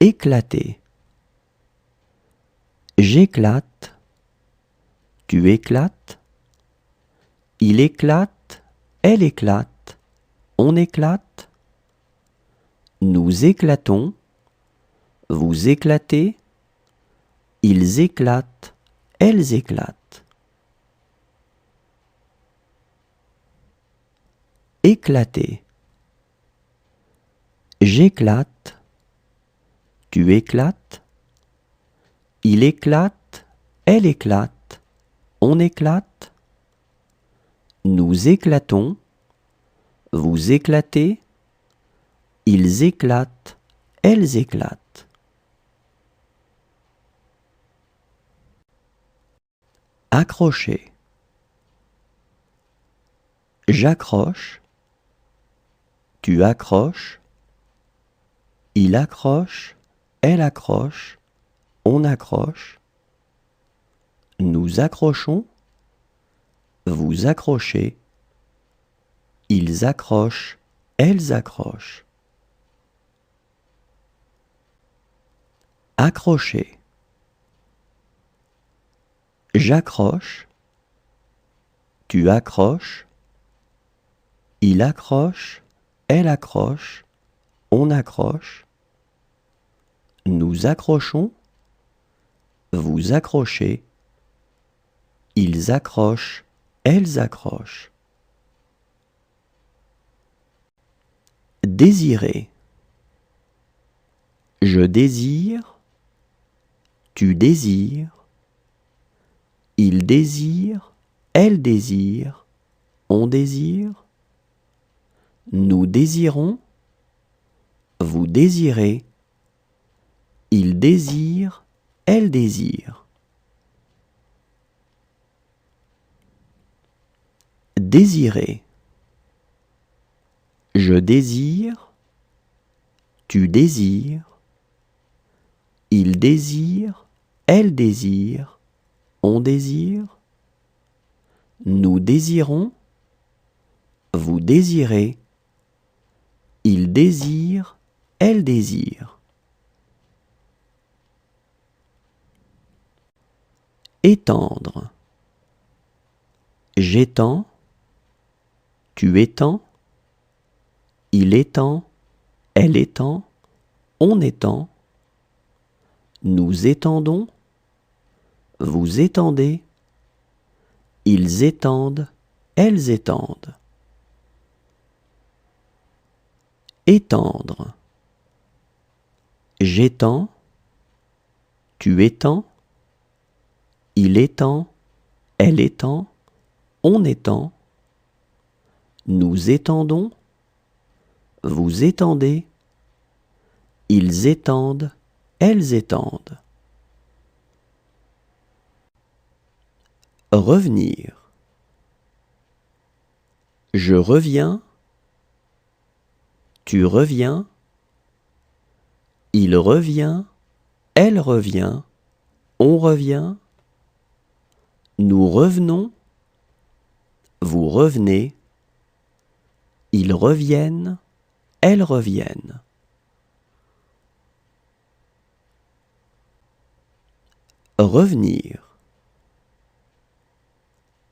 Éclater. J'éclate. Tu éclates. Il éclate. Elle éclate. On éclate. Nous éclatons. Vous éclatez. Ils éclatent. Elles éclatent. Éclater. J'éclate. Tu éclates. Il éclate. Elle éclate. On éclate. Nous éclatons. Vous éclatez. Ils éclatent. Elles éclatent. Accrocher. J'accroche. Tu accroches. Il accroche. Elle accroche. On accroche. Nous accrochons. Vous accrochez. Ils accrochent. Elles accrochent. Accrocher. J'accroche. Tu accroches. Il accroche. Elle accroche. On accroche. Nous accrochons. Vous accrochez. Ils accrochent. Elles accrochent. Désirer. Je désire. Tu désires. Il désire. Elle désire. On désire. Nous désirons. Vous désirez. Il désire. Elle désire. Désirer. Je désire. Tu désires. Il désire. Elle désire. On désire. Nous désirons. Vous désirez. Il désire. Elle désire. Étendre. J'étends. Tu étends. Il étend. Elle étend. On étend. Nous étendons. Vous étendez. Ils étendent. Elles étendent. Étendre. J'étends. Tu étends. Il étend. Elle étend. On étend. Nous étendons. Vous étendez. Ils étendent. Elles étendent. Revenir. Je reviens. Tu reviens. Il revient. Elle revient. On revient. Nous revenons. Vous revenez. Ils reviennent. Elles reviennent. Revenir.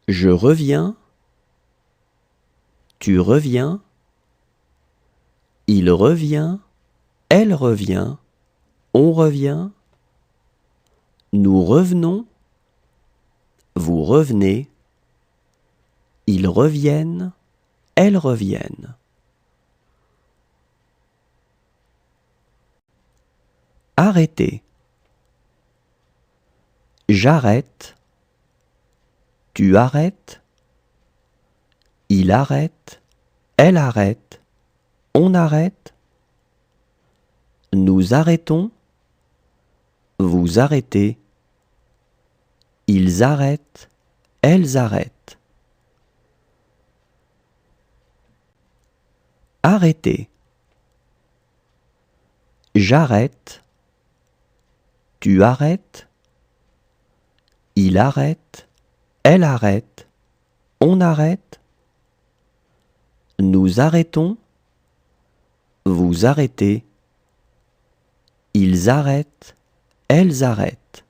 Je reviens. Tu reviens. Il revient. Elle revient. On revient. Nous revenons. Vous revenez. Ils reviennent. Elles reviennent. Arrêter. J'arrête. Tu arrêtes. Il arrête. Elle arrête. On arrête. Nous arrêtons. Vous arrêtez. Ils arrêtent. Elles arrêtent. Arrêter. J'arrête. Tu arrêtes. Il arrête. Elle arrête. On arrête. Nous arrêtons. Vous arrêtez. Ils arrêtent, elles arrêtent.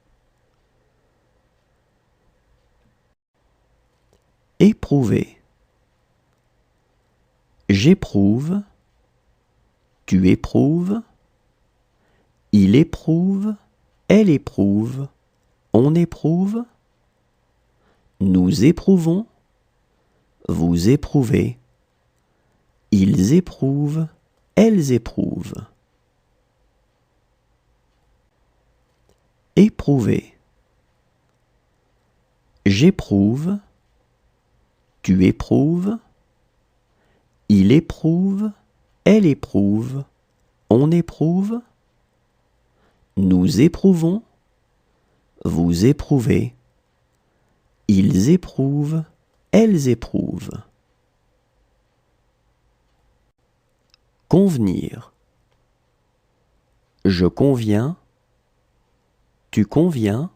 Éprouver. J'éprouve, tu éprouves, il éprouve, elle éprouve, on éprouve, nous éprouvons, vous éprouvez, ils éprouvent, elles éprouvent. Éprouver. J'éprouve, tu éprouves, il éprouve, elle éprouve, on éprouve, nous éprouvons, vous éprouvez, ils éprouvent, elles éprouvent. Convenir. Je conviens, tu conviens,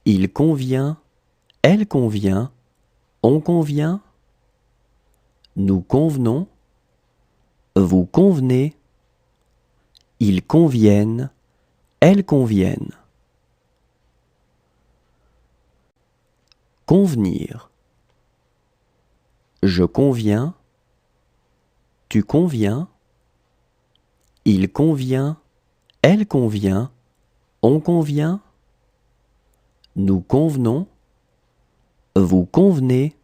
il convient, elle convient, on convient, nous convenons, vous convenez, ils conviennent, elles conviennent. Convenir. Je conviens, tu conviens, il convient, elle convient, on convient, nous convenons, vous convenez,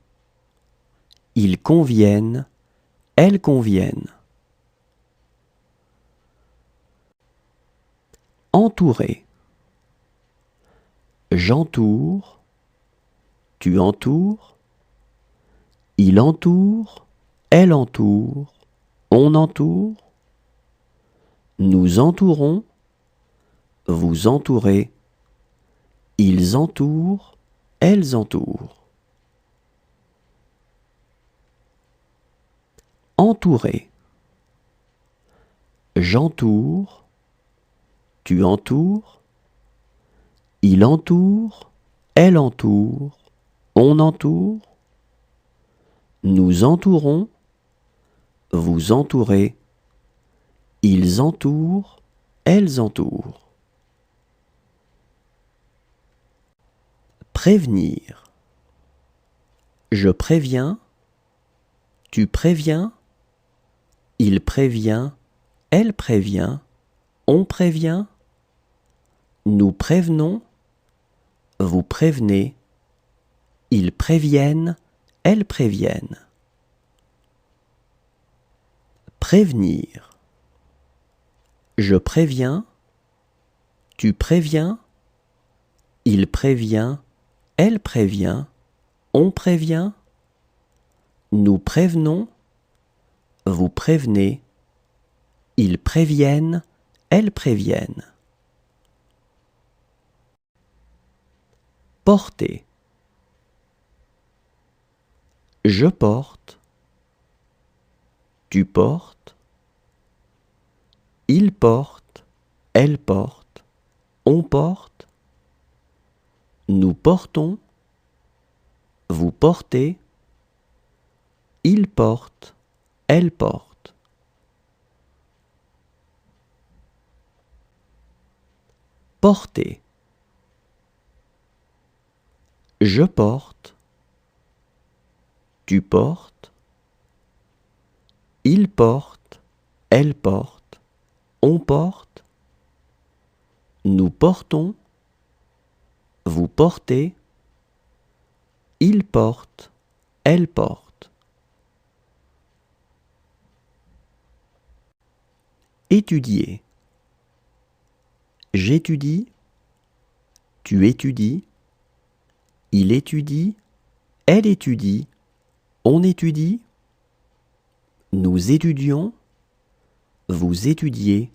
ils conviennent, elles conviennent. Entourer. J'entoure, tu entoures, il entoure, elle entoure, on entoure, nous entourons, vous entourez, ils entourent, elles entourent. Entourer. J'entoure, tu entoures, il entoure, elle entoure, on entoure, nous entourons, vous entourez, ils entourent, elles entourent. Prévenir. Je préviens, tu préviens, il prévient, elle prévient, on prévient, nous prévenons, vous prévenez, ils préviennent, elles préviennent. Prévenir. Je préviens, tu préviens, il prévient, elle prévient, on prévient, nous prévenons, vous prévenez, ils préviennent, elles préviennent. Porter. Je porte, tu portes, il porte, elle porte, on porte, nous portons, vous portez, il porte, elle porte. Porter. Je porte, tu portes, il porte, elle porte, on porte, nous portons, vous portez, il porte, elle porte. Étudier. J'étudie, tu étudies, il étudie, elle étudie, on étudie, nous étudions, vous étudiez,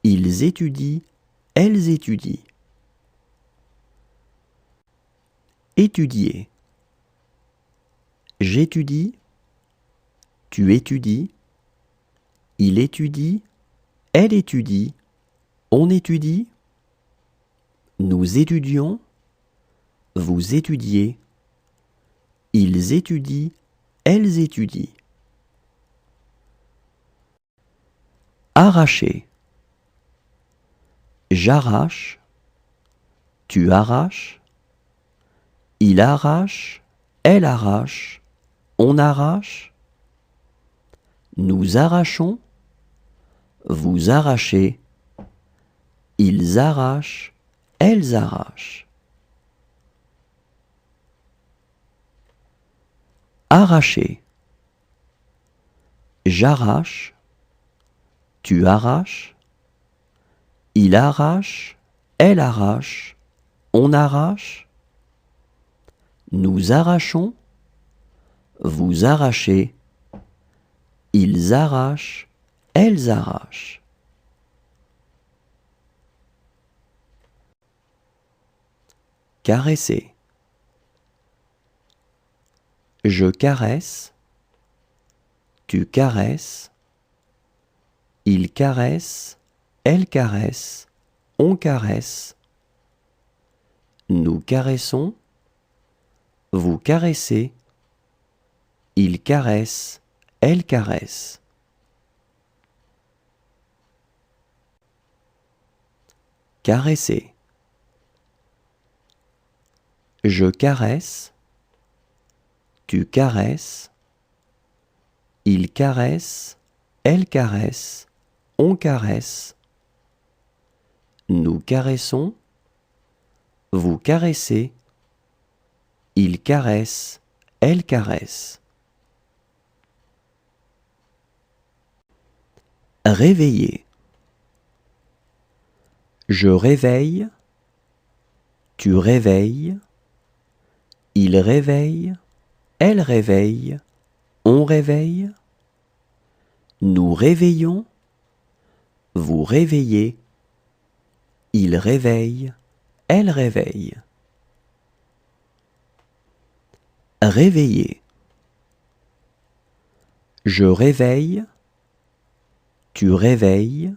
ils étudient, elles étudient. Étudier. J'étudie, tu étudies, il étudie, elle étudie, on étudie, nous étudions, vous étudiez, ils étudient, elles étudient. Arracher. J'arrache, tu arraches, il arrache, elle arrache, on arrache, nous arrachons, vous arrachez, ils arrachent, elles arrachent. Arracher. J'arrache, tu arraches, il arrache, elle arrache, on arrache, nous arrachons, vous arrachez, ils arrachent, elles arrachent. Caresser. Je caresse, tu caresses, il caresse, elle caresse, on caresse, nous caressons, vous caressez, il caresse, elle caresse. Caresser. Je caresse, tu caresses, il caresse, elle caresse, on caresse, nous caressons, vous caressez, il caresse, elle caresse. Réveiller. Je réveille, tu réveilles, il réveille, elle réveille, on réveille, nous réveillons, vous réveillez, il réveille, elle réveille. Réveiller. Je réveille, tu réveilles,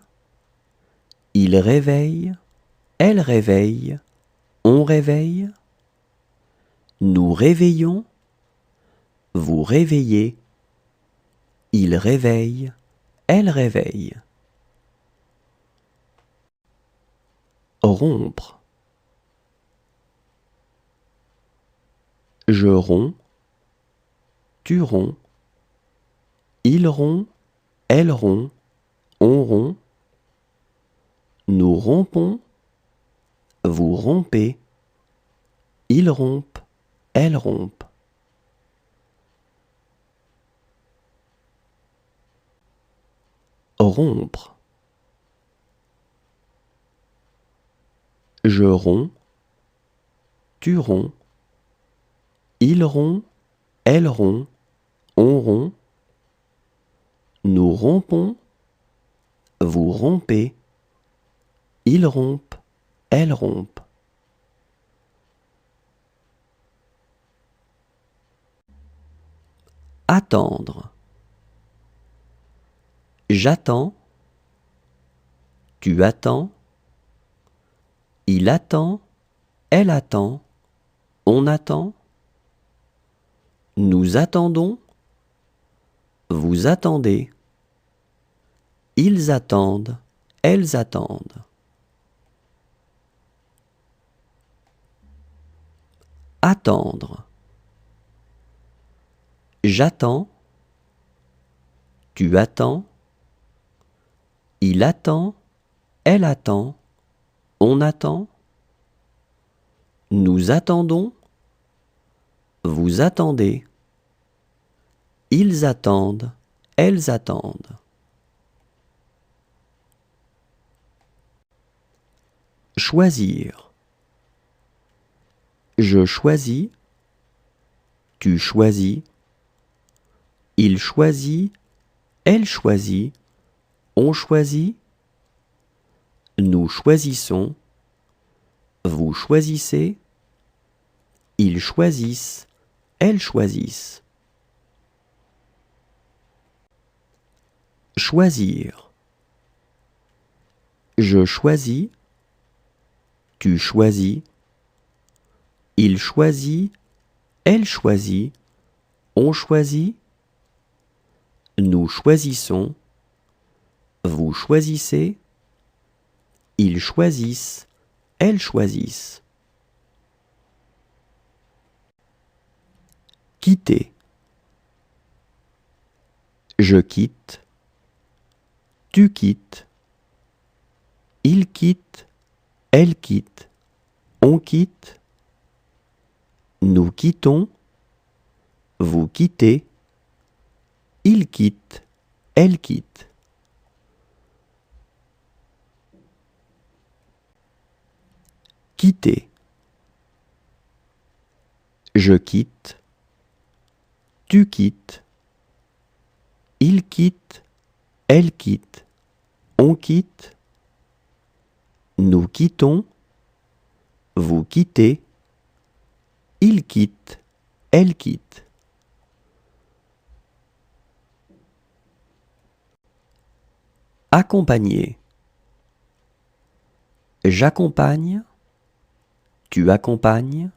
il réveille, elle réveille, on réveille, nous réveillons, vous réveillez, il réveille, elle réveille. Rompre. Je romps, tu romps, il rompt, elle rompt, on rompt, nous rompons, vous rompez, il rompt, elle rompt. Rompre. Je romps, tu romps, il rompt, elle rompt, on rompt, nous rompons, vous rompez, il rompt, elle rompt. Attendre. J'attends, tu attends, il attend, elle attend, on attend, nous attendons, vous attendez, ils attendent, elles attendent. Attendre. J'attends, tu attends, il attend, elle attend, on attend, nous attendons, vous attendez, ils attendent, elles attendent. Choisir. Je choisis, tu choisis, il choisit, elle choisit, on choisit, nous choisissons, vous choisissez, ils choisissent, elles choisissent. Choisir. Je choisis, tu choisis, il choisit, elle choisit, on choisit, nous choisissons, vous choisissez, Ils choisissent, elles choisissent. Quitter. Je quitte. Tu quittes. Il quitte. Elle quitte. On quitte. Nous quittons. Vous quittez. Il quitte. Elle quitte. Quitter. Je quitte. Tu quittes. Il quitte. Elle quitte. On quitte. Nous quittons. Vous quittez. Il quitte. Elle quitte. Accompagner. J'accompagne. Tu accompagnes.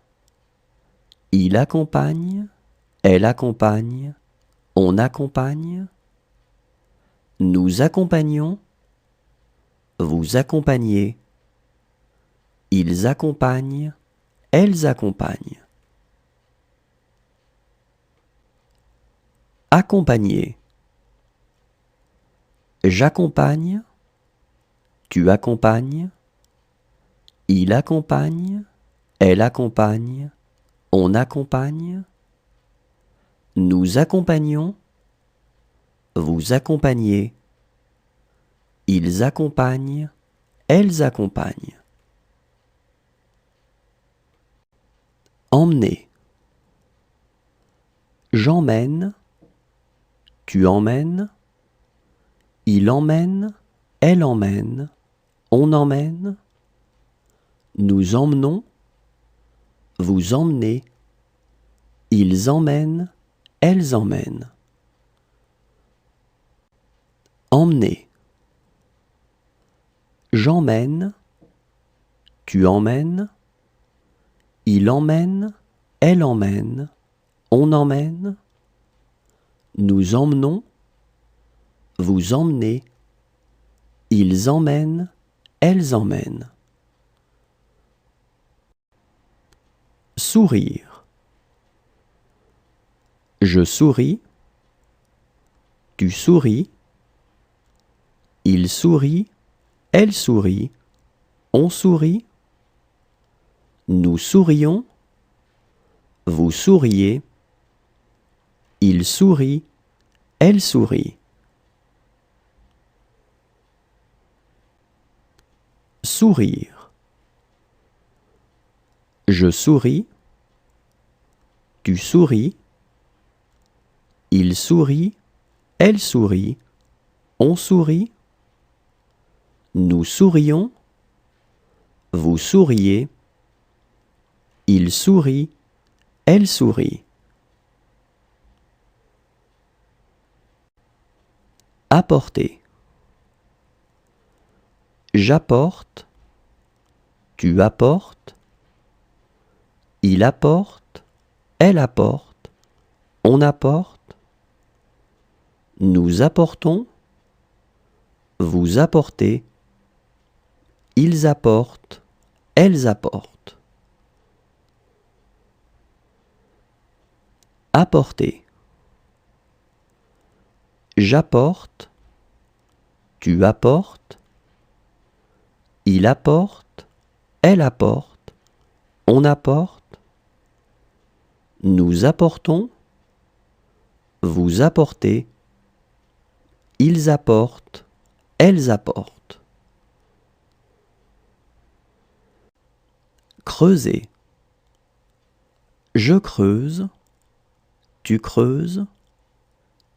Il accompagne. Elle accompagne. On accompagne. Nous accompagnons. Vous accompagnez. Ils accompagnent. Elles accompagnent. Accompagner. J'accompagne. Tu accompagnes. Il accompagne. Elle accompagne. On accompagne. Nous accompagnons. Vous accompagnez. Ils accompagnent. Elles accompagnent. Emmener. J'emmène. Tu emmènes. Il emmène. Elle emmène. On emmène. Nous emmenons. Vous emmenez. Ils emmènent. Elles emmènent. Emmener. J'emmène. Tu emmènes. Il emmène. Elle emmène. On emmène. Nous emmenons. Vous emmenez. Ils emmènent. Elles emmènent. Sourire. Je souris. Tu souris. Il sourit. Elle sourit. On sourit. Nous sourions. Vous souriez. Il sourit. Elle sourit. Sourire. Je souris. Tu souris. Il sourit. Elle sourit. On sourit. Nous sourions. Vous souriez. Il sourit. Elle sourit. Apporter. J'apporte. Tu apportes. Il apporte. Elle apporte. On apporte. Nous apportons. Vous apportez. Ils apportent. Elles apportent. Apporter. J'apporte. Tu apportes. Il apporte. Elle apporte. On apporte. Nous apportons. Vous apportez. Ils apportent. Elles apportent. Creuser. Je creuse. Tu creuses.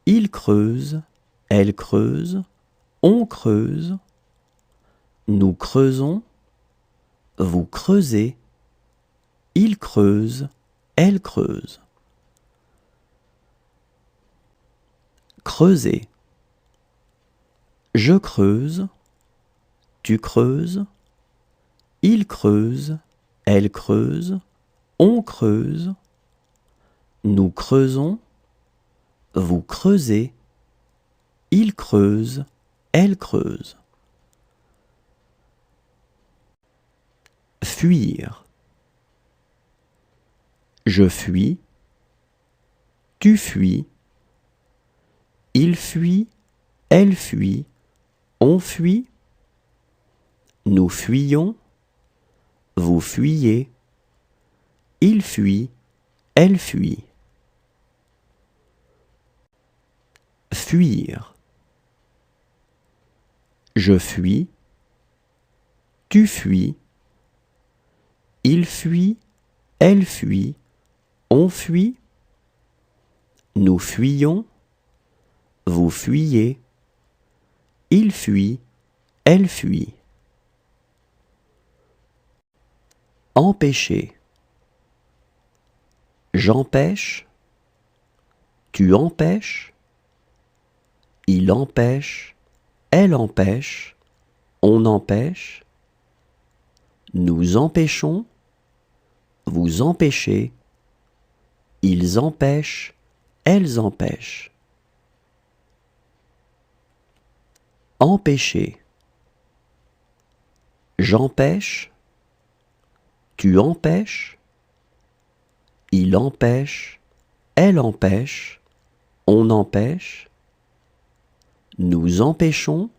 Il creuse. Elle creuse. On creuse. Nous creusons. Vous creusez. Il creuse. Elle creuse. Creuser. Je creuse. Tu creuses. Il creuse. Elle creuse. On creuse. Nous creusons. Vous creusez. Il creuse. Elle creuse. Fuir. Je fuis. Tu fuis. Il fuit. Elle fuit. On fuit. Nous fuyons. Vous fuyez. Il fuit. Elle fuit. Fuir. Je fuis. Tu fuis. Il fuit. Elle fuit. On fuit. Nous fuyons. Vous fuyez. Il fuit. Elle fuit. Empêcher. J'empêche. Tu empêches. Il empêche. Elle empêche. On empêche. Nous empêchons. Vous empêchez. Ils empêchent. Elles empêchent. Empêcher. J'empêche. Tu empêches. Il empêche. Elle empêche. On empêche. Nous empêchons.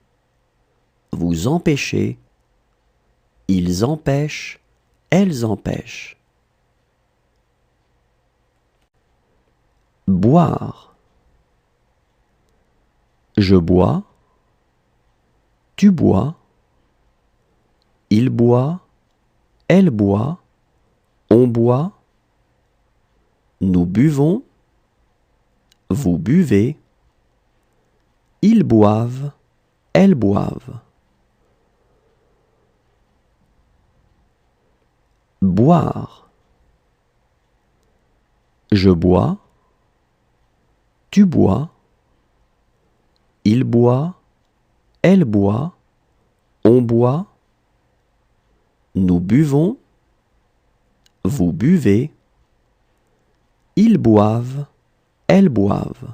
Vous empêchez. Ils empêchent. Elles empêchent. Boire. Je bois. Tu bois. Il boit. Elle boit. On boit. Nous buvons. Vous buvez. Ils boivent. Elles boivent. Boire. Je bois. Tu bois. Il boit. Elle boit. On boit. Nous buvons. Vous buvez. Ils boivent. Elles boivent.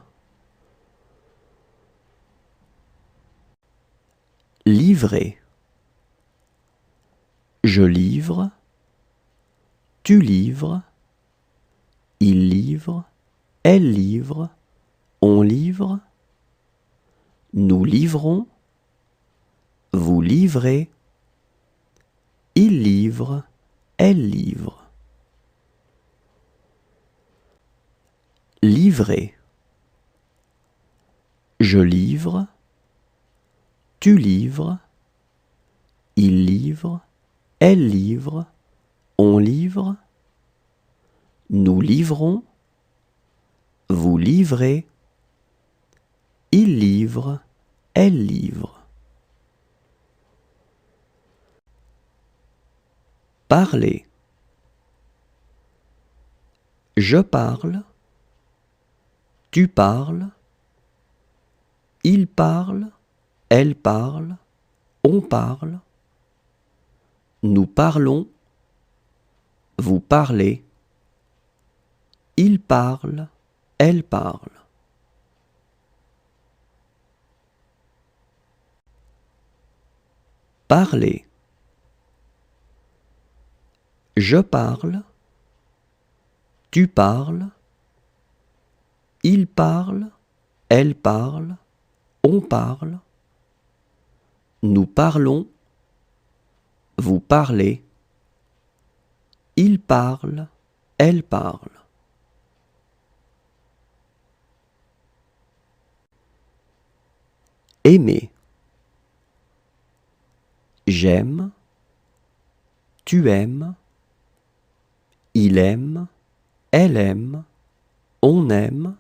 Livrer. Je livre. Tu livres. Il livre. Elle livre. On livre. Nous livrons. Vous livrez. Il livre. Elle livre. Livrer. Je livre. Tu livres. Il livre. Elle livre. On livre. Nous livrons. Vous livrez. Il livre. Elle livre. Parler. Je parle. Tu parles. Il parle. Elle parle. On parle. Nous parlons. Vous parlez. Il parle. Elle parle. Parler. Je parle. Tu parles. Il parle. Elle parle. On parle. Nous parlons. Vous parlez. Il parle. Elle parle. Aimer. J'aime. Tu aimes. Il aime. Elle aime. On aime.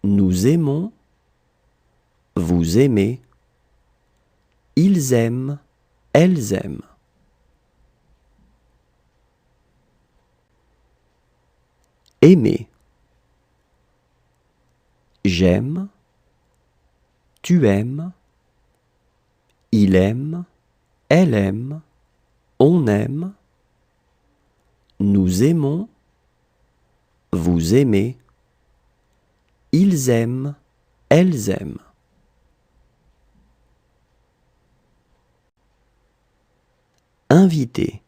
Nous aimons. Vous aimez. Ils aiment. Elles aiment. Aimer. J'aime. Tu aimes. Il aime. Elle aime. On aime. Nous aimons. Vous aimez. Ils aiment. Elles aiment. Inviter.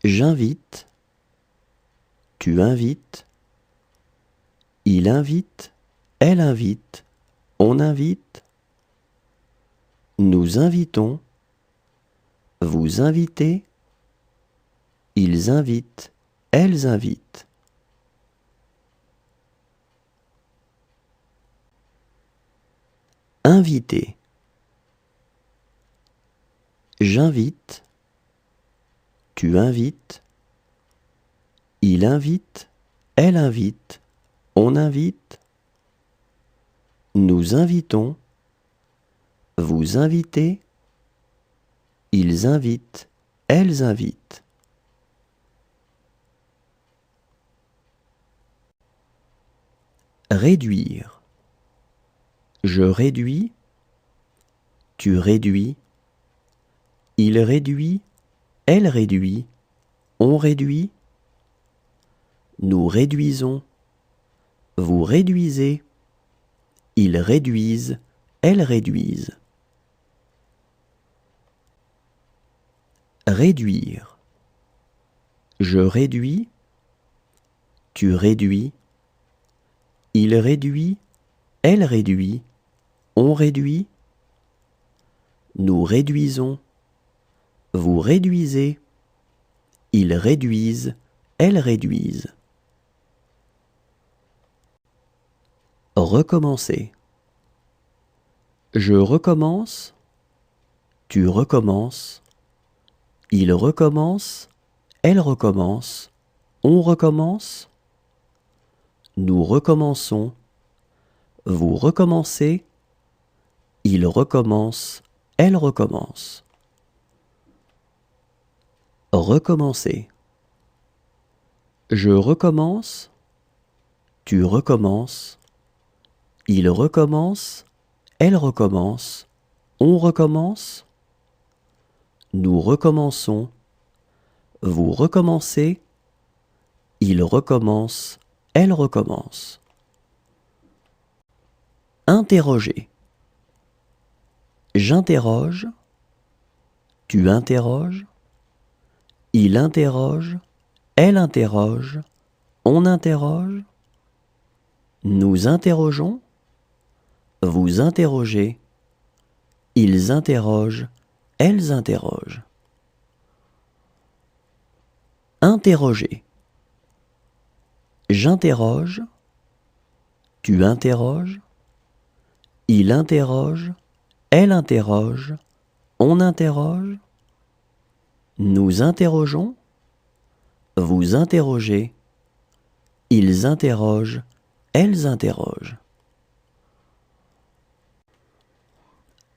J'invite. Tu invites. Il invite. Elle invite. On invite. Nous invitons. Vous invitez. Ils invitent. Elles invitent. Inviter. J'invite. Tu invites. Il invite. Elle invite. On invite. Nous invitons. Vous invitez. Ils invitent. Elles invitent. Réduire. Je réduis. Tu réduis. Il réduit. Elle réduit. On réduit. Nous réduisons. Vous réduisez. Ils réduisent. Elles réduisent. Réduire. Je réduis. Tu réduis. Il réduit. Elle réduit. On réduit. Nous réduisons. Vous réduisez. Ils réduisent. Elles réduisent. Recommencer. Je recommence. Tu recommences. Il recommence. Elle recommence. On recommence. Nous recommençons. Vous recommencez. Il recommence. Elle recommence. Recommencer. Je recommence. Tu recommences. Il recommence. Elle recommence. On recommence. Nous recommençons. Vous recommencez. Il recommence. Elle recommence. Interroger. J'interroge. Tu interroges. Il interroge. Elle interroge. On interroge. Nous interrogeons. Vous interrogez. Ils interrogent. Elles interrogent. Interroger. J'interroge. Tu interroges. Il interroge. Elle interroge. On interroge. Nous interrogeons. Vous interrogez. Ils interrogent. Elles interrogent.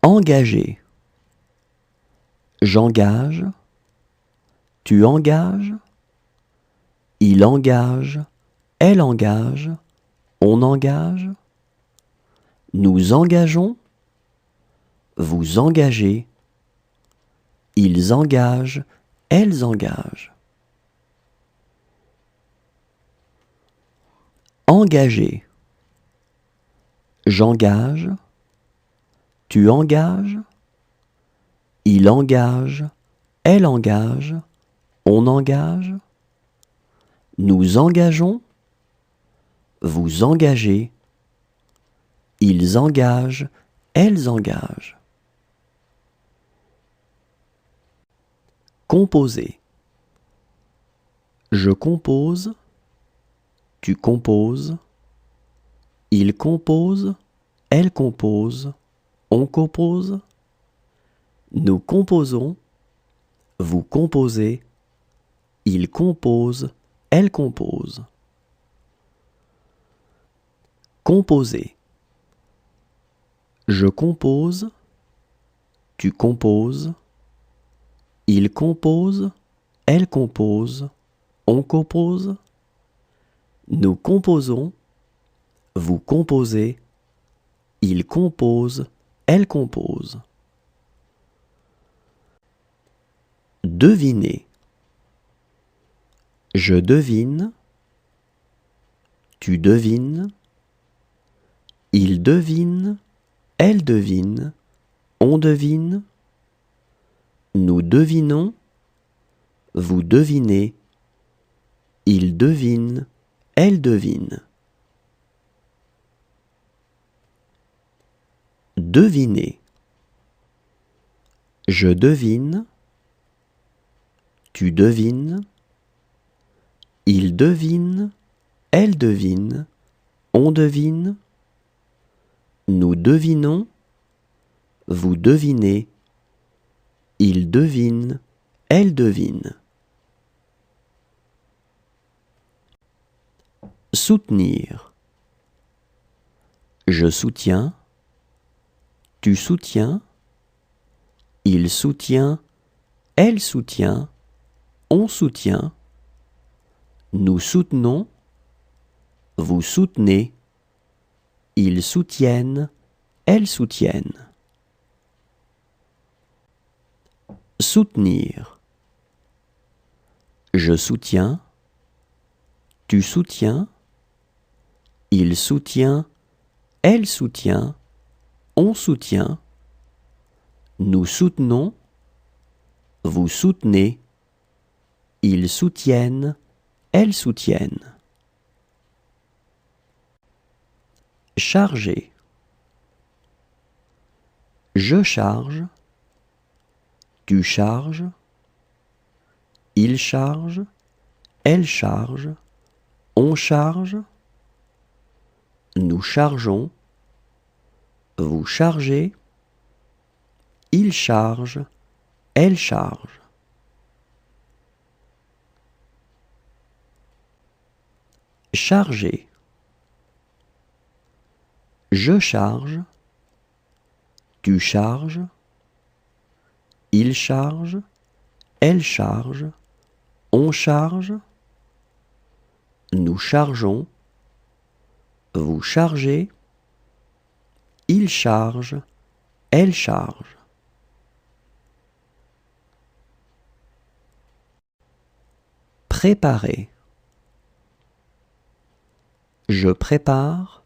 Engager. J'engage. Tu engages. Il engage. Elle engage. On engage. Nous engageons. Vous engagez. Ils engagent. Elles engagent. Engager. J'engage. Tu engages. Il engage. Elle engage. On engage. Nous engageons. Vous engagez. Ils engagent. Elles engagent. Composer. Je compose. Tu composes. Il compose. Elle compose. On compose. Nous composons. Vous composez. Il compose. Elle compose. Composer. Je compose. Tu composes. Il compose. Elle compose. On compose. Nous composons. Vous composez. Il compose. Elle compose. Deviner. Je devine. Tu devines. Il devine. Elle devine. On devine. Nous devinons, vous devinez, il devine, elle devine. Deviner. Je devine, tu devines, il devine, elle devine, on devine, nous devinons, vous devinez, il devine, elle devine. Soutenir. Je soutiens, tu soutiens, il soutient, elle soutient, on soutient, nous soutenons, vous soutenez, ils soutiennent, elles soutiennent. Soutenir. Je soutiens, tu soutiens, il soutient, elle soutient, on soutient, nous soutenons, vous soutenez, ils soutiennent, elles soutiennent. Charger. Je charge, tu charges, il charge, elle charge, on charge, nous chargeons, vous chargez, il charge, elle charge. Charger. Je charge, tu charges, il charge, elle charge, on charge, nous chargeons, vous chargez, il charge, elle charge. Préparer. Je prépare,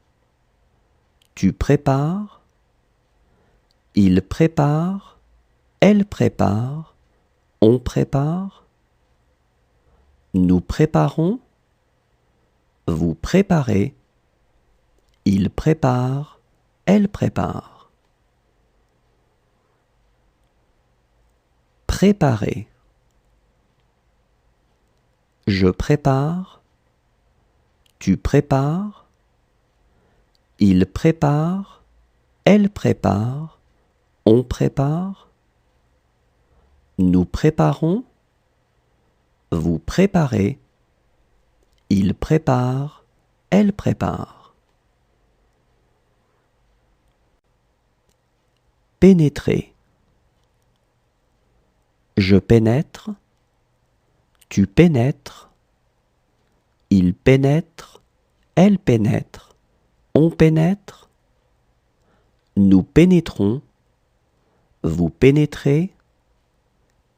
tu prépares, il prépare, elle prépare, on prépare, nous préparons, vous préparez, il prépare, elle prépare. Préparer. Je prépare, tu prépares, il prépare, elle prépare, on prépare, nous préparons, vous préparez, il prépare, elle prépare. Pénétrer. Je pénètre, tu pénètres, il pénètre, elle pénètre, on pénètre, nous pénétrons, vous pénétrez,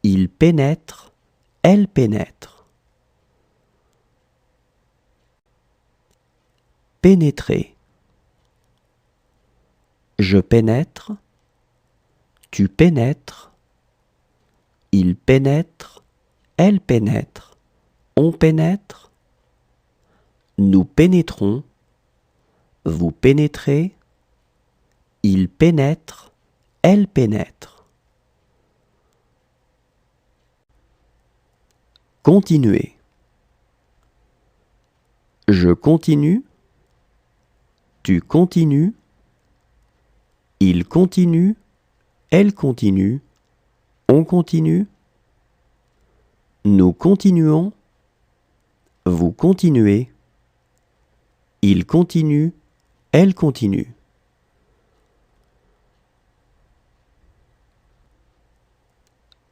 il pénètre, elle pénètre. Pénétrer. Je pénètre, tu pénètres, il pénètre, elle pénètre, on pénètre, nous pénétrons, vous pénétrez, il pénètre, elle pénètre. Continuer. Je continue, tu continues, il continue, elle continue, on continue, nous continuons, vous continuez, il continue, elle continue.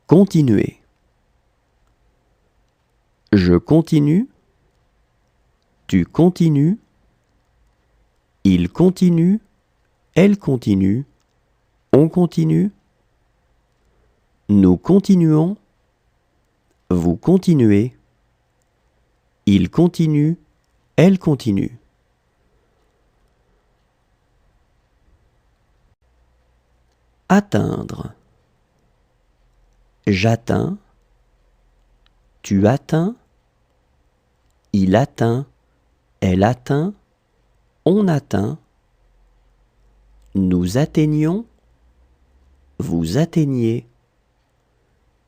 Continuer. Je continue, tu continues, il continue, elle continue, on continue, nous continuons, vous continuez, il continue, elle continue. Atteindre. J'atteins, tu atteins, il atteint, elle atteint, on atteint, nous atteignons, vous atteignez,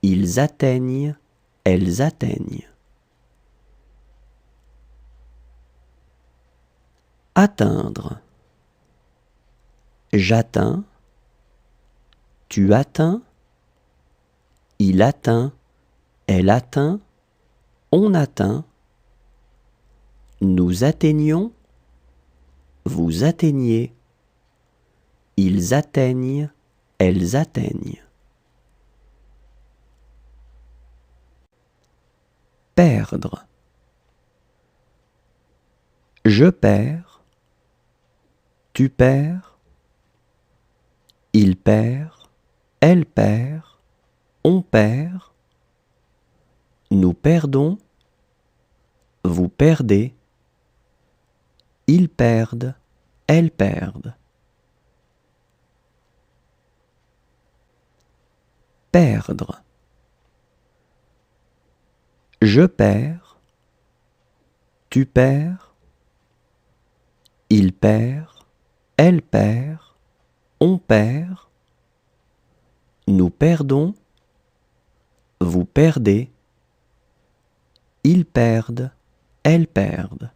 ils atteignent, elles atteignent. Atteindre. J'atteins, tu atteins, il atteint, elle atteint, on atteint, nous atteignons, vous atteignez, ils atteignent, elles atteignent. Perdre. Je perds, tu perds, il perd, elle perd, on perd, nous perdons, vous perdez, ils perdent, elles perdent. Perdre. Je perds, tu perds, il perd, elle perd, on perd, nous perdons, vous perdez, ils perdent, elles perdent.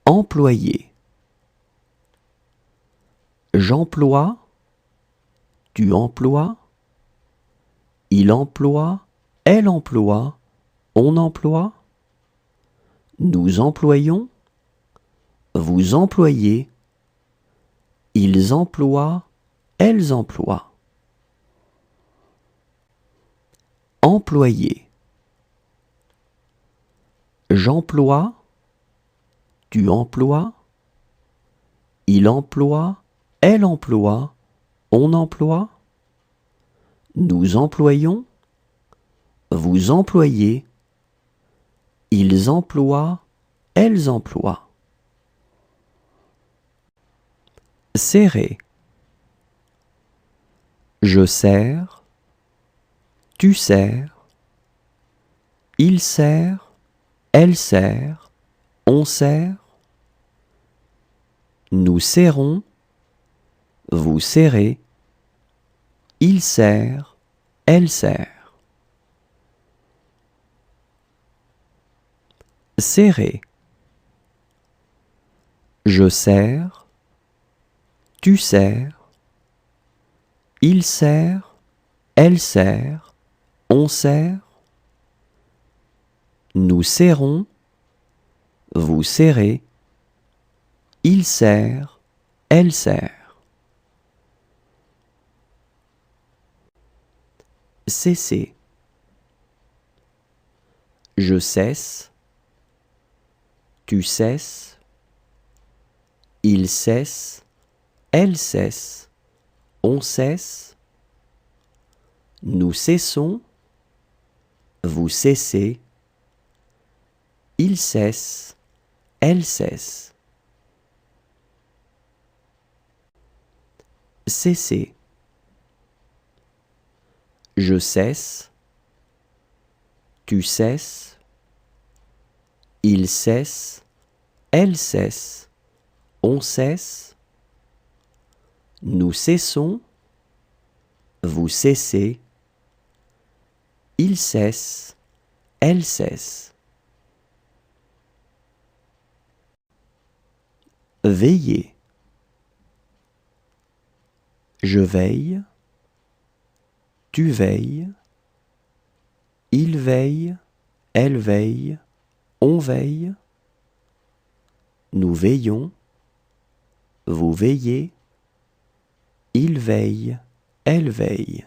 Employer. J'emploie, tu emploies, il emploie, elle emploie, on emploie, nous employons, vous employez, ils emploient, elles emploient. Employer. J'emploie, tu emploies, il emploie, elle emploie, on emploie, nous employons, vous employez, ils emploient, elles emploient. Serrer. Je serre, tu serres, il serre, elle serre, on serre, nous serrons, vous serrez, il serre, elle serre. Serrer. Je serre, tu serres, il serre, elle serre, on serre, nous serrons, vous serrez, il serre, elle serre. Cesser. Je cesse, tu cesses, il cesse, elle cesse, on cesse, nous cessons, vous cessez, il cesse, elle cesse. Cesser. Je cesse, tu cesses, il cesse, elle cesse, on cesse, nous cessons, vous cessez, il cesse, elle cesse. Veiller. Je veille, tu veilles, il veille, elle veille, on veille, nous veillons, vous veillez, il veille, elle veille.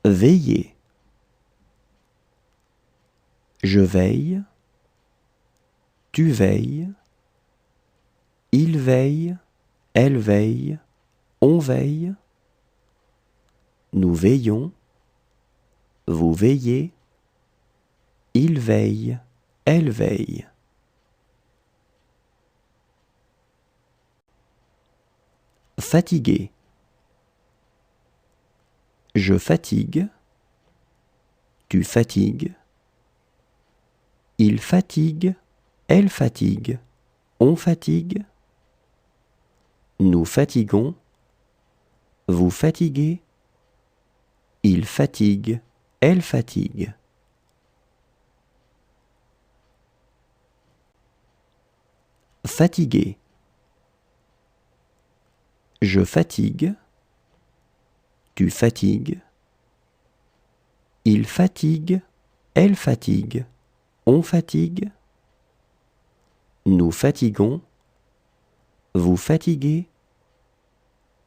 Veiller. Je veille, tu veilles, il veille, elle veille, on veille, nous veillons, vous veillez, il veille, elle veille. Fatigué. Je fatigue. Tu fatigues. Il fatigue. Elle fatigue. On fatigue. Nous fatiguons. Vous fatiguez. Il fatigue. Elle fatigue. Fatigué. Je fatigue. Tu fatigues. Il fatigue. Elle fatigue. On fatigue. Nous fatiguons. Vous fatiguez.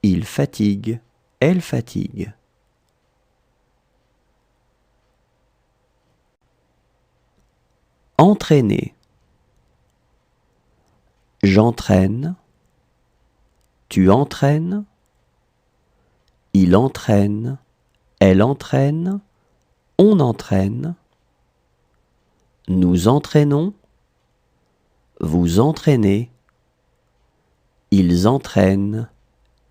Il fatigue. Elle fatigue. Entraîner. J'entraîne. Tu entraînes. Il entraîne. Elle entraîne. On entraîne. Nous entraînons. Vous entraînez. Ils entraînent.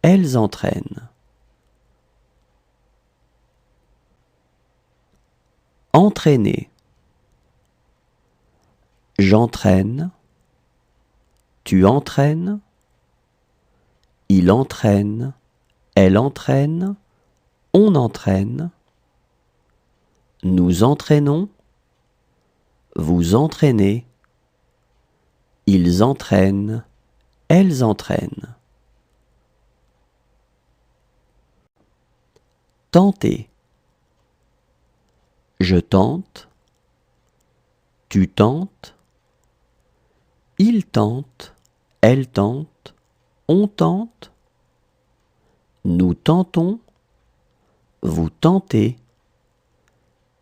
Elles entraînent. Entraîner. J'entraîne. Tu entraînes. Il entraîne. Elle entraîne. On entraîne. Nous entraînons. Vous entraînez. Ils entraînent. Elles entraînent. Tenter. Je tente. Tu tentes. Il tente. Elle tente. On tente. Nous tentons. Vous tentez.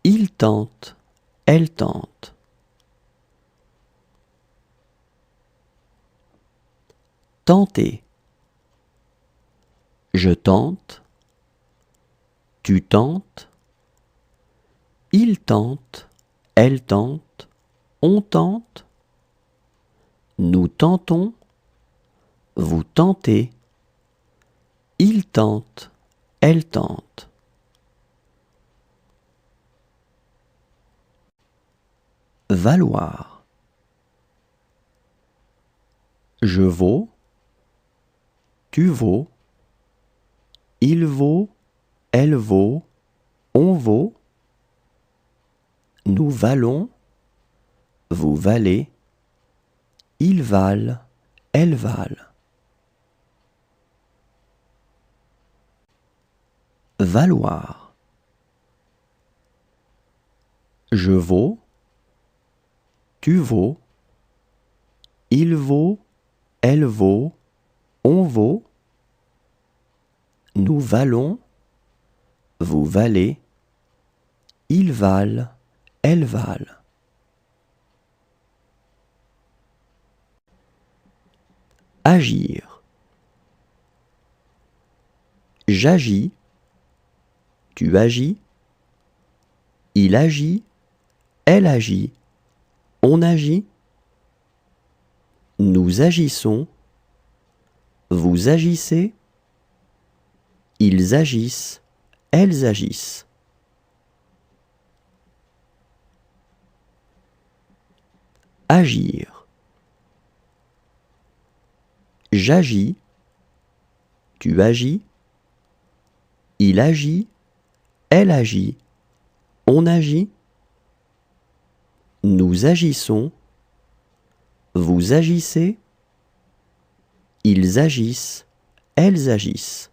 Il tente. Elle tente. Tenter. Je tente. Tu tentes. Il tente. Elle tente. On tente. Nous tentons. Vous tentez. Il tente. Elle tente. Valoir. Je vaux. Tu vaux. Il vaut. Elle vaut. On vaut. Nous valons. Vous valez. Ils valent. Elles valent. Valoir. Je vaux. Tu vaux. Il vaut. Elle vaut. On vaut. Nous valons. Vous valez. Ils valent. Elles valent. Agir. J'agis. Tu agis. Il agit. Elle agit. On agit. Nous agissons. Vous agissez. Ils agissent. Elles agissent. Agir. J'agis. Tu agis. Il agit. Elle agit. On agit. Nous agissons. Vous agissez. Ils agissent. Elles agissent.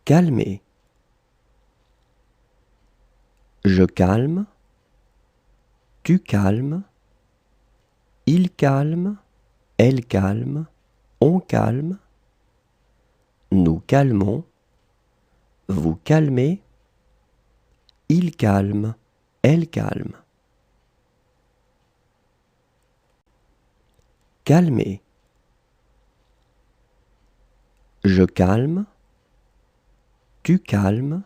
Calmer. Je calme. Tu calmes. Il calme. Elle calme. On calme. Nous calmons. Vous calmez. Il calme. Elle calme. Calmer. Je calme. Tu calmes.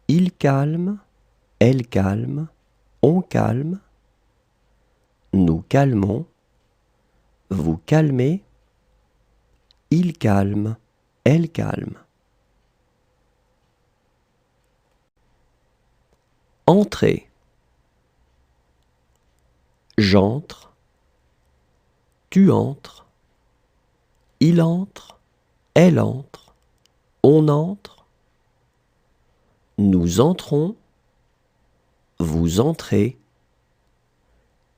Il calme. Elle calme. On calme. Nous calmons. vous calmez, il calme, elle calme. Entrez. J'entre, tu entres, il entre, elle entre, on entre, nous entrons, vous entrez,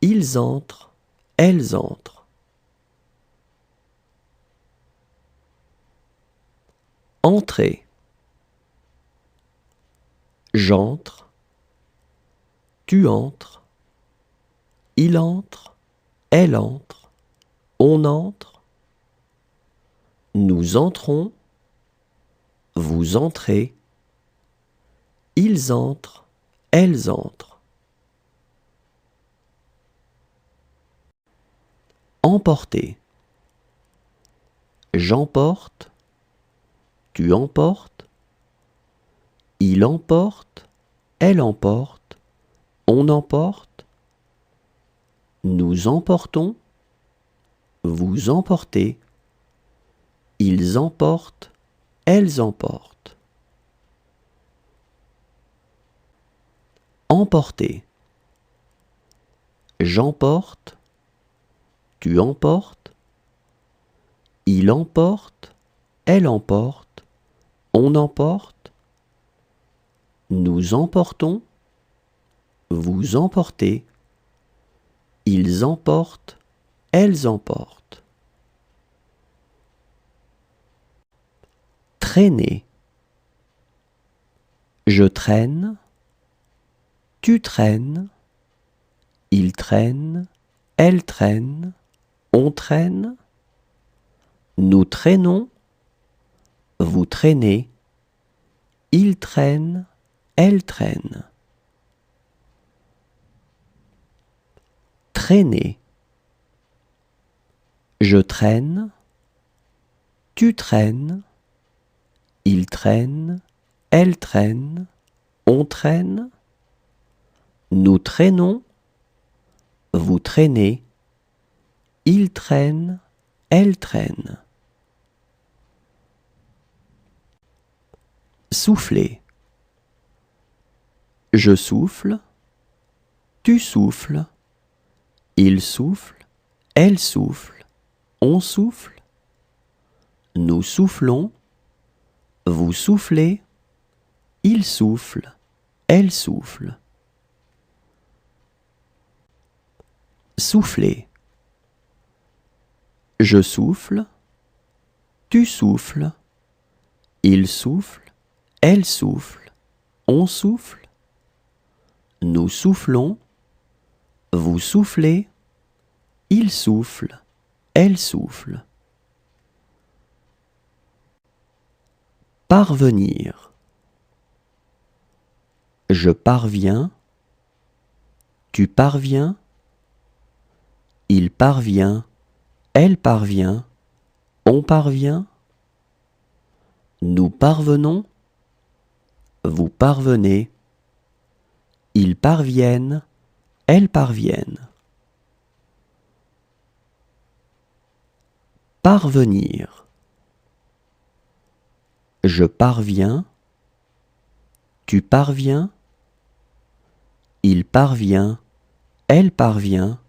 ils entrent, elles entrent. Entrez. J'entre, tu entres, il entre, elle entre, on entre, nous entrons, vous entrez, ils entrent, elles entrent. Emporter. J'emporte, tu emportes, il emporte, elle emporte, on emporte, nous emportons, vous emportez, ils emportent, elles emportent. Emporter. J'emporte, tu emportes, il emporte, elle emporte, on emporte, nous emportons, vous emportez, ils emportent, elles emportent. Traîner. Je traîne, tu traînes, il traîne, elle traîne, on traîne, nous traînons, vous traînez, il traîne, elle traîne. Traîner. Je traîne, tu traînes, il traîne, elle traîne, on traîne, nous traînons, vous traînez, il traîne, elle traîne. Souffler. Je souffle, tu souffles, il souffle, elle souffle, on souffle, nous soufflons, vous soufflez, il souffle, elle souffle. Souffler. Je souffle, tu souffles, il souffle, elle souffle, on souffle, nous soufflons, vous soufflez, il souffle, elle souffle. Parvenir. Je parviens, tu parviens, il parvient, elle parvient, on parvient, nous parvenons, vous parvenez, ils parviennent, elles parviennent. Parvenir. Je parviens, tu parviens, il parvient, elle parvient,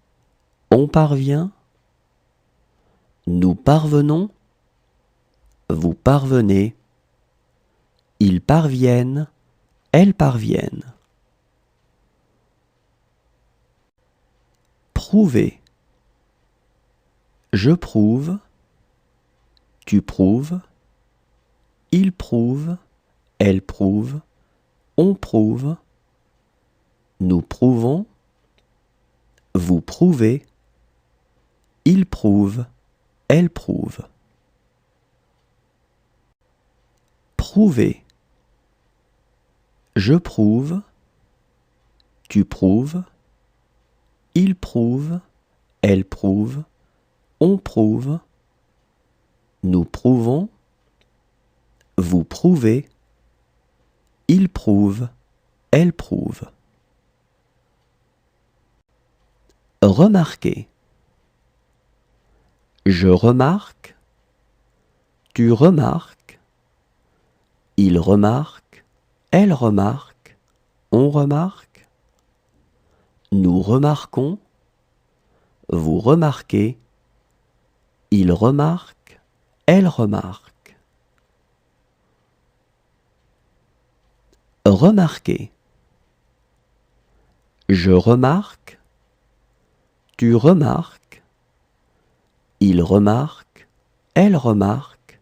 on parvient, nous parvenons, vous parvenez, ils parviennent, elles parviennent. Prouver. Je prouve, tu prouves, il prouve, elle prouve, on prouve, nous prouvons, vous prouvez, il prouve, elle prouve. Prouver. Je prouve, tu prouves, il prouve, elle prouve, on prouve, nous prouvons, vous prouvez, il prouve, elle prouve. Remarquer. Je remarque, tu remarques, il remarque, elle remarque, on remarque, nous remarquons, vous remarquez, il remarque, elle remarque. Remarquer. Je remarque, tu remarques, il remarque, elle remarque,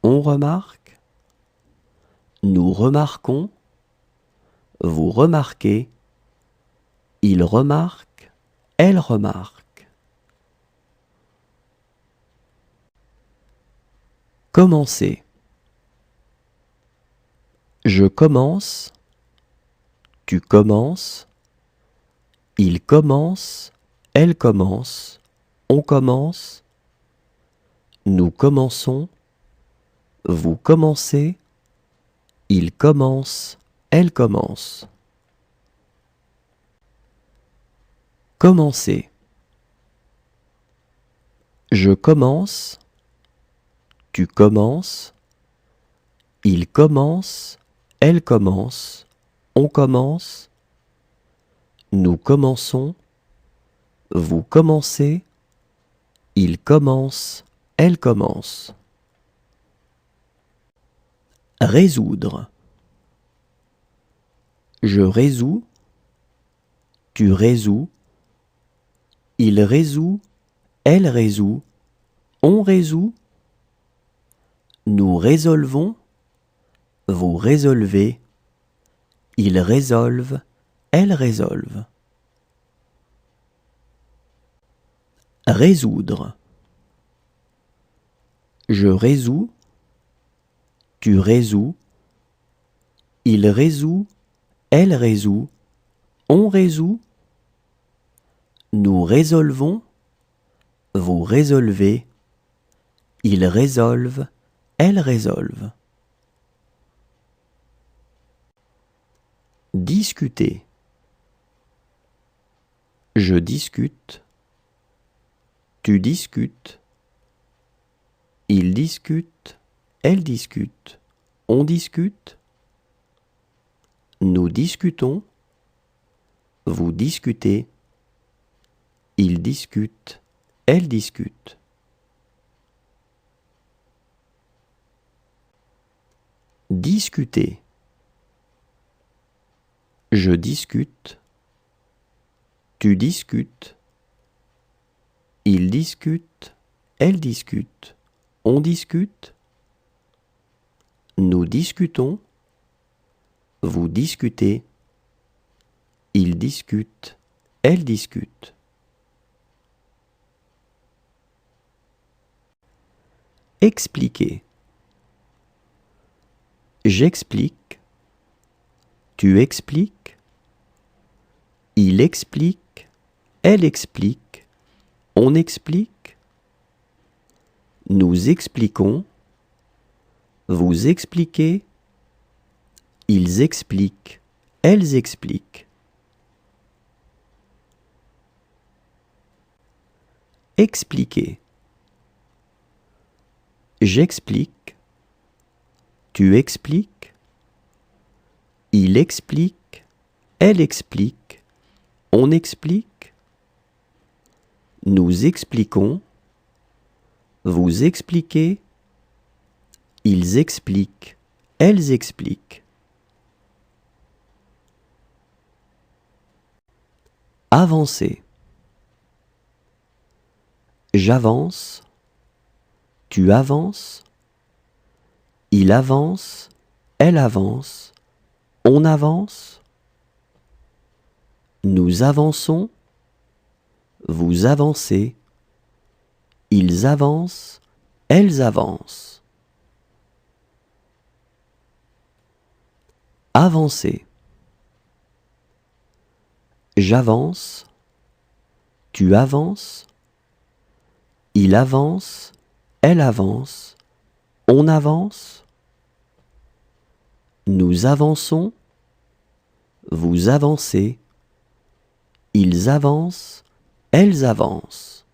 on remarque, nous remarquons, vous remarquez, il remarque, elle remarque. Commencer. Je commence, tu commences, il commence, elle commence, on commence, nous commençons, vous commencez, il commence, elle commence. Commencer. Je commence, tu commences, il commence, elle commence, on commence, nous commençons, vous commencez, il commence, elle commence. Résoudre. Je résous, tu résous, il résout, elle résout, on résout, nous résolvons, vous résolvez, ils résolvent, elles résolvent. Résoudre. Je résous, tu résous, il résout, elle résout, on résout, nous résolvons, vous résolvez, ils résolvent, elles résolvent. Discuter. Je discute, tu discutes, il discute, elle discute, on discute, nous discutons, vous discutez, il discute, elle discute. Discuter. Je discute, tu discutes, il discute, elle discute, on discute, nous discutons, vous discutez, il discute, elle discute. Expliquer. J'explique, tu expliques, il explique, elle explique, on explique, nous expliquons, vous expliquez, ils expliquent, elles expliquent. Expliquer. J'explique, tu expliques, il explique, elle explique, on explique, nous expliquons, vous expliquez, ils expliquent, elles expliquent. Avancer. J'avance, tu avances, il avance, elle avance, on avance, nous avançons, vous avancez, ils avancent, elles avancent. Avancer. J'avance, tu avances, il avance, elle avance, on avance, nous avançons, vous avancez, ils avancent, elles avancent.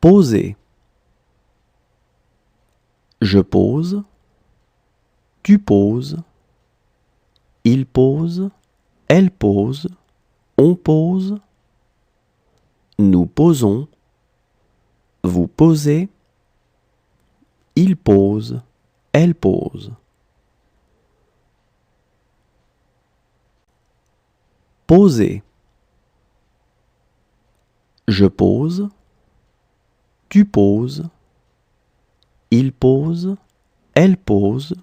Poser. Je pose. Tu poses. Il pose. Elle pose. On pose. Nous posons. Vous posez. Il pose. Elle pose. Poser. Je pose. Tu poses. Il pose. Elle pose.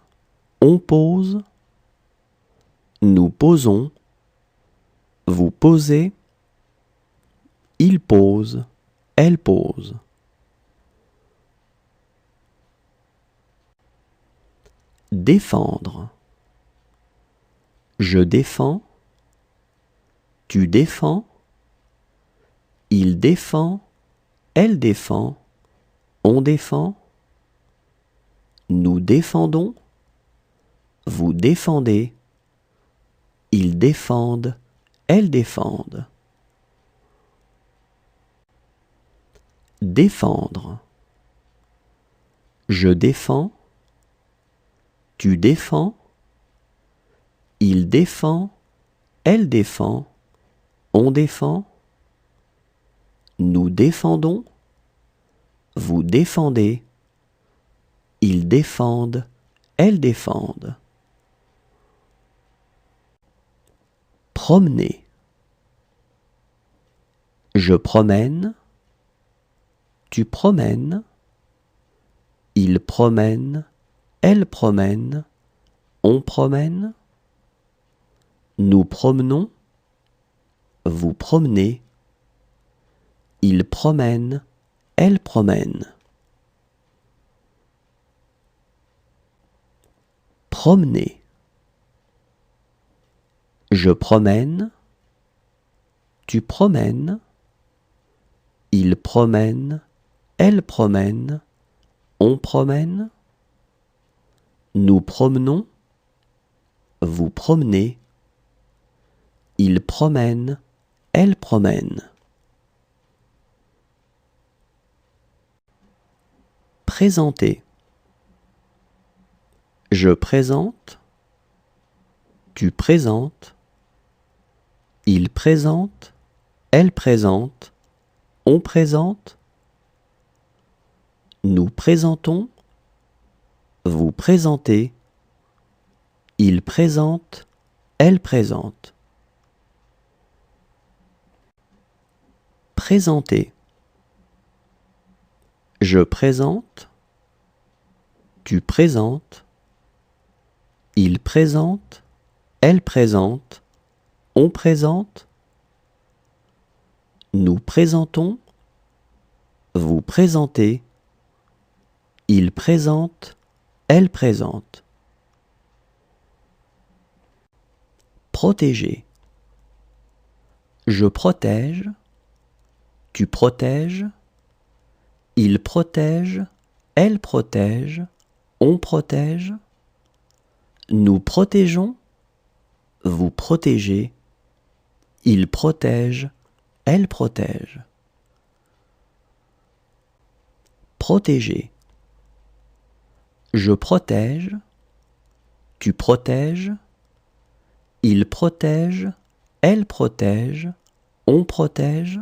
On pose. Nous posons. Vous posez. Il pose. Elle pose. Défendre. Je défends. Tu défends. Il défend. Elle défend. On défend. Nous défendons. Vous défendez. Ils défendent. Elles défendent. Défendre. Je défends. Tu défends. Il défend. Elle défend. On défend. Nous défendons. Vous défendez. Ils défendent. Elles défendent. Promener. Je promène. Tu promènes. Il promène. Elle promène. On promène. Nous promenons. Vous promenez. Il promène. Elle promène. Promener. Je promène. Tu promènes. Il promène. Elle promène. On promène. Nous promenons. Vous promenez. Il promène. Elle promène. Présenter. Je présente. Tu présentes. Il présente. Elle présente. On présente. Nous présentons. Vous présentez. Il présente. Elle présente. Présenter. Je présente. Tu présentes. Il présente. Elle présente. On présente. Nous présentons. Vous présentez. Il présente. Elle présente. Protéger. Je protège. Tu protèges. Il protège. Elle protège. On protège. Nous protégeons. Vous protégez. Il protège. Elle protège. Protéger. Je protège. Tu protèges. Il protège. Elle protège. On protège.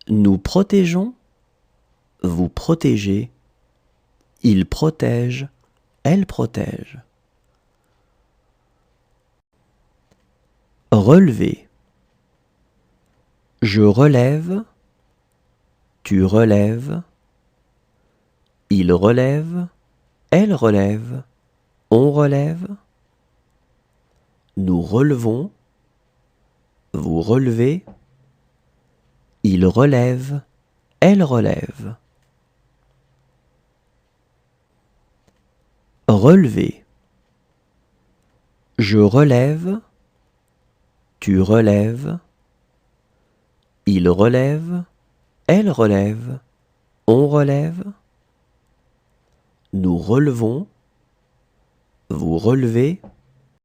Nous protégeons. Vous protégez. Il protège. Elle protège. Relever. Je relève. Tu relèves. Il relève. Elle relève. On relève. Nous relevons. Vous relevez. Il relève. Elle relève. Relever. Je relève. Tu relèves. Il relève. Elle relève. On relève. Nous relevons. Vous relevez.